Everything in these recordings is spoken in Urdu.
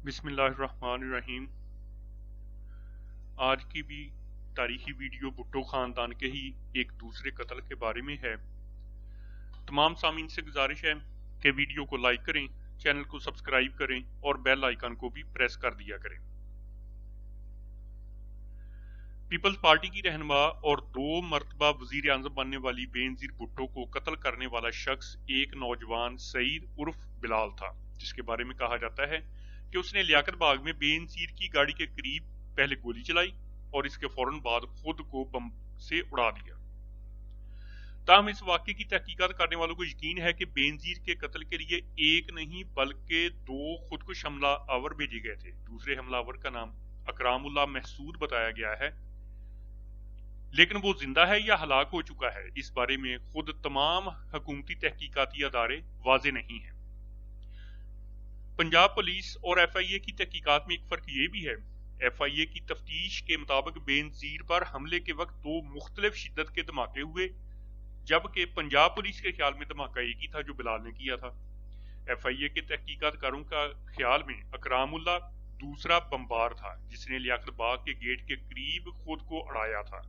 بسم اللہ الرحمن الرحیم۔ آج کی بھی تاریخی ویڈیو بھٹو خاندان کے ہی ایک دوسرے قتل کے بارے میں ہے۔ تمام سامعین سے گزارش ہے کہ ویڈیو کو لائک کریں، چینل کو سبسکرائب کریں اور بیل آئیکن کو بھی پریس کر دیا کریں۔ پیپلز پارٹی کی رہنما اور 2 مرتبہ وزیر اعظم بننے والی بے نظیر بھٹو کو قتل کرنے والا شخص ایک نوجوان سعید عرف بلال تھا، جس کے بارے میں کہا جاتا ہے کہ اس نے لیاقت باغ میں بے نظیر کی گاڑی کے قریب پہلے گولی چلائی اور اس کے فوراً بعد خود کو بم سے اڑا دیا۔ تاہم اس واقعے کی تحقیقات کرنے والوں کو یقین ہے کہ بے نظیر کے قتل کے لیے ایک نہیں بلکہ 2 خودکش حملہ آور بھیجے گئے تھے۔ دوسرے حملہ آور کا نام اکرام اللہ محسود بتایا گیا ہے، لیکن وہ زندہ ہے یا ہلاک ہو چکا ہے، اس بارے میں خود تمام حکومتی تحقیقاتی ادارے واضح نہیں ہیں۔ پنجاب پولیس اور ایف آئی اے کی تحقیقات میں ایک فرق یہ بھی ہے۔ ایف آئی اے کی تفتیش کے مطابق بے نظیر پر حملے کے وقت 2 مختلف شدت کے دھماکے ہوئے، جبکہ پنجاب پولیس کے خیال میں دھماکہ ایک ہی تھا جو بلال نے کیا تھا۔ ایف آئی اے کے تحقیقات کاروں کا خیال میں اکرام اللہ دوسرا بمبار تھا، جس نے لیاقت باغ کے گیٹ کے قریب خود کو اڑایا تھا۔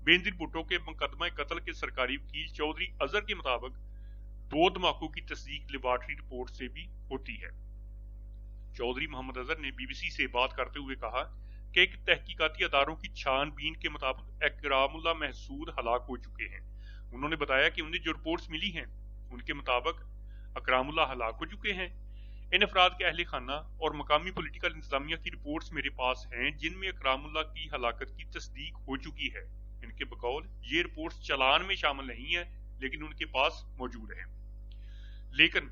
بے نظیر بھٹو کے مقدمہ قتل کے سرکاری وکیل چودھری اظہر کے مطابق 2 دھماکوں کی تصدیق لیبارٹری رپورٹ سے بھی ہوتی ہے۔ چودھری محمد اظہر نے بی بی سی سے بات کرتے ہوئے کہا کہ ایک تحقیقاتی اداروں کی چھان بین کے مطابق اکرام اللہ محسود ہلاک ہو چکے ہیں۔ انہوں نے بتایا کہ انہیں جو رپورٹس ملی ہیں ان کے مطابق اکرام اللہ ہلاک ہو چکے ہیں۔ ان افراد کے اہل خانہ اور مقامی پولیٹیکل انتظامیہ کی رپورٹس میرے پاس ہیں جن میں اکرام اللہ کی ہلاکت کی تصدیق ہو چکی ہے۔ ان کے بقول یہ رپورٹس چالان میں شامل نہیں ہیں لیکن ان کے پاس موجود ہیں۔ لیکن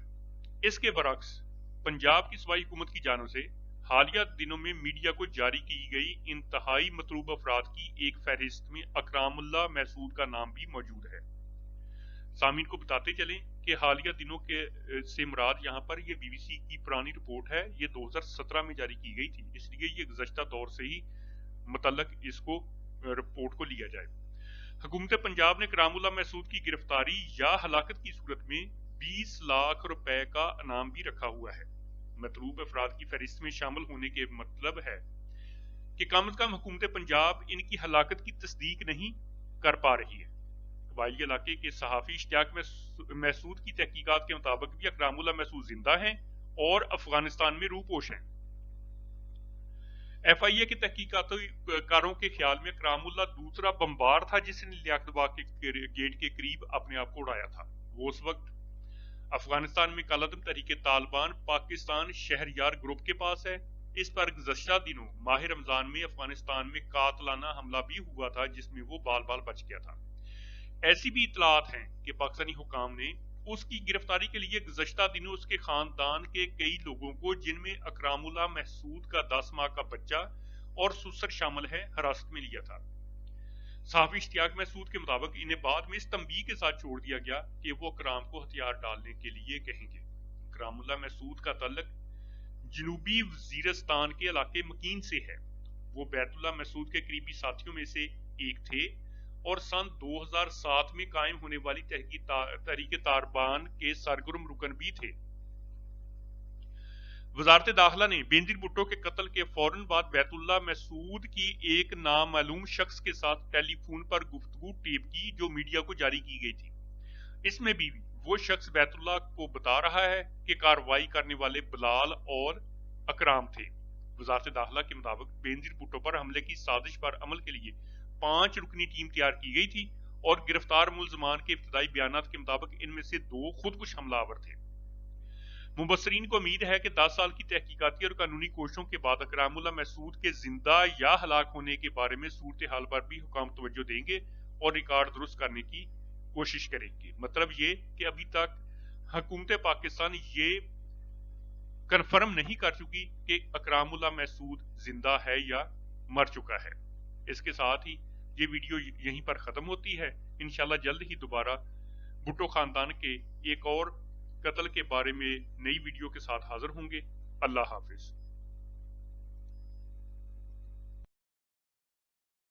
اس کے برعکس پنجاب کی صوبائی حکومت کی جانب سے حالیہ دنوں میں میڈیا کو جاری کی گئی انتہائی مطلوب افراد کی ایک فہرست میں اکرام اللہ محسود کا نام بھی موجود ہے۔ سامعین کو بتاتے چلیں کہ حالیہ دنوں کے سے مراد یہاں پر یہ بی بی سی کی پرانی رپورٹ ہے، یہ 2017 میں جاری کی گئی تھی، اس لیے یہ گزشتہ دور سے ہی متعلق اس کو رپورٹ کو لیا جائے۔ حکومت پنجاب نے اکرام اللہ محسود کی گرفتاری یا ہلاکت کی صورت میں 20 لاکھ روپے کا انعام بھی رکھا ہوا ہے۔ مطلوب افراد کی فہرست میں شامل ہونے کے مطلب ہے کہ کم از کم حکومت پنجاب ان کی ہلاکت کی تصدیق نہیں کر پا رہی ہے۔ قبائلی علاقے کے صحافی اشتیاق محسود کی تحقیقات کے مطابق بھی اکرام اللہ محسود زندہ ہیں اور افغانستان میں روپوش ہیں۔ ایف آئی اے کے تحقیقات کاروں کے خیال میں اکرام اللہ دوسرا بمبار تھا جس نے لیاقت باغ کے گیٹ کے قریب اپنے آپ کو اڑایا تھا۔ وہ اس وقت افغانستان میں کالعدم تحریک طالبان پاکستان شہریار گروپ کے پاس ہے۔ اس پر گزشتہ دنوں ماہ رمضان میں افغانستان میں قاتلانہ حملہ بھی ہوا تھا جس میں وہ بال بال بچ گیا تھا۔ ایسی بھی اطلاعات ہیں کہ پاکستانی حکام نے اس کی گرفتاری کے لیے گزشتہ دنوں اس کے خاندان کے کئی لوگوں کو، جن میں اکرام اللہ محسود کا 10 ماہ کا بچہ اور سسر شامل ہے، حراست میں لیا تھا۔ صحافی اشتیاق محسود کے مطابق انہیں بعد میں اس تنبیہ کے ساتھ چھوڑ دیا گیا کہ وہ اکرام کو ہتھیار ڈالنے کے لیے کہیں گے۔ اکرام اللہ محسود کا تعلق جنوبی وزیرستان کے علاقے مکین سے ہے۔ وہ بیت اللہ محسود کے قریبی ساتھیوں میں سے ایک تھے اور سن 2007 میں قائم ہونے والی تحریک طالبان کے سرگرم رکن بھی تھے۔ وزارت داخلہ نے بے نظیر بھٹو کے قتل کے فوراً بعد بیت اللہ محسود کی ایک نامعلوم شخص کے ساتھ ٹیلی فون پر گفتگو ٹیپ کی جو میڈیا کو جاری کی گئی تھی۔ اس میں بھی وہ شخص بیت اللہ کو بتا رہا ہے کہ کارروائی کرنے والے بلال اور اکرام تھے۔ وزارت داخلہ کے مطابق بے نظیر بھٹو پر حملے کی سازش پر عمل کے لیے 5 رکنی ٹیم تیار کی گئی تھی اور گرفتار ملزمان کے ابتدائی بیانات کے مطابق ان میں سے 2 خودکش حملہ آور تھے۔ مبصرین کو امید ہے کہ 10 سال کی تحقیقاتی اور قانونی کوششوں کے بعد اکرام اللہ محسود کے زندہ یا ہلاک ہونے کے بارے میں صورتحال پر بھی حکام توجہ دیں گے اور ریکارڈ درست کرنے کی کوشش کریں گے۔ مطلب یہ کہ ابھی تک حکومت پاکستان یہ کنفرم نہیں کر چکی کہ اکرام اللہ محسود زندہ ہے یا مر چکا ہے۔ اس کے ساتھ ہی یہ ویڈیو یہیں پر ختم ہوتی ہے۔ انشاءاللہ جلد ہی دوبارہ بھٹو خاندان کے ایک اور قتل کے بارے میں نئی ویڈیو کے ساتھ حاضر ہوں گے۔ اللہ حافظ۔